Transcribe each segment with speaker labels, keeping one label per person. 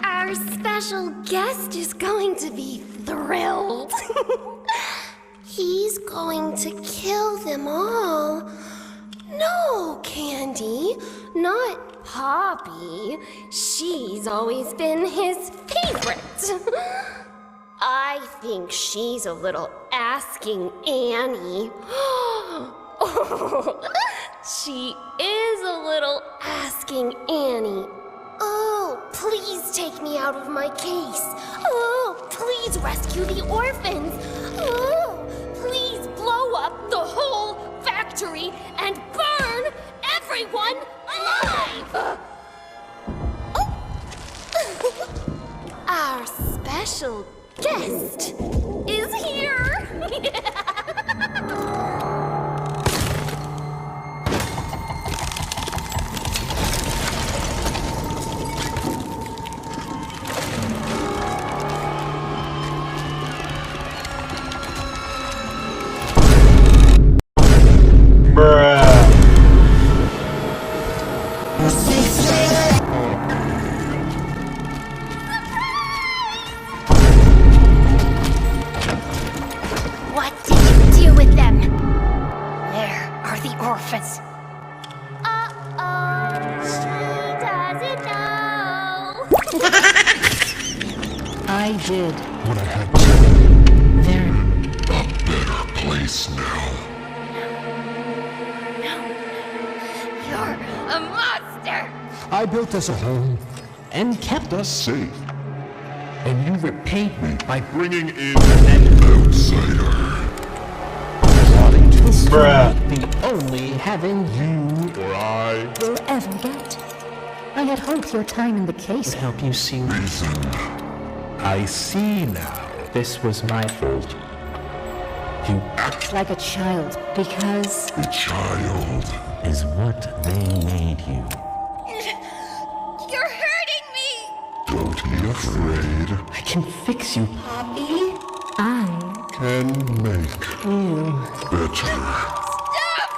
Speaker 1: Our special guest is going to be thrilled. He's going to kill them all. No, Candy, not Poppy. She's always been his favorite. I think she's a little asking Annie. Oh, she is a little asking Annie. Oh, please take me out of my case. Oh, please rescue the orphans. Oh, please blow up the whole factory and burn everyone alive. Our special guest is here. What did you do with them? Where are the orphans? Uh-oh, she doesn't know.
Speaker 2: I did.
Speaker 3: What I had to.
Speaker 2: They're
Speaker 3: A better place now.
Speaker 1: You're a monster!
Speaker 3: I built us a home and kept us safe. And you repaid me by bringing in an outsider. Plotting to destroy the only heaven you or I
Speaker 2: will ever get. I had hoped your time in the case would help you see.
Speaker 3: reason. I see now.
Speaker 4: This was my fault.
Speaker 3: You act
Speaker 2: Like a child, because
Speaker 3: a child.
Speaker 4: Is what they made you.
Speaker 1: You're hurting me!
Speaker 3: Don't be afraid.
Speaker 4: I can fix you.
Speaker 1: Poppy?
Speaker 2: I
Speaker 3: Can make better.
Speaker 1: Stop!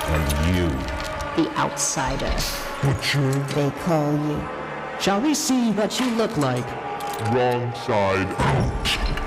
Speaker 3: And you,
Speaker 2: the outsider,
Speaker 3: butcher,
Speaker 2: they call you.
Speaker 4: Shall we see what you look like?
Speaker 3: wrong side out.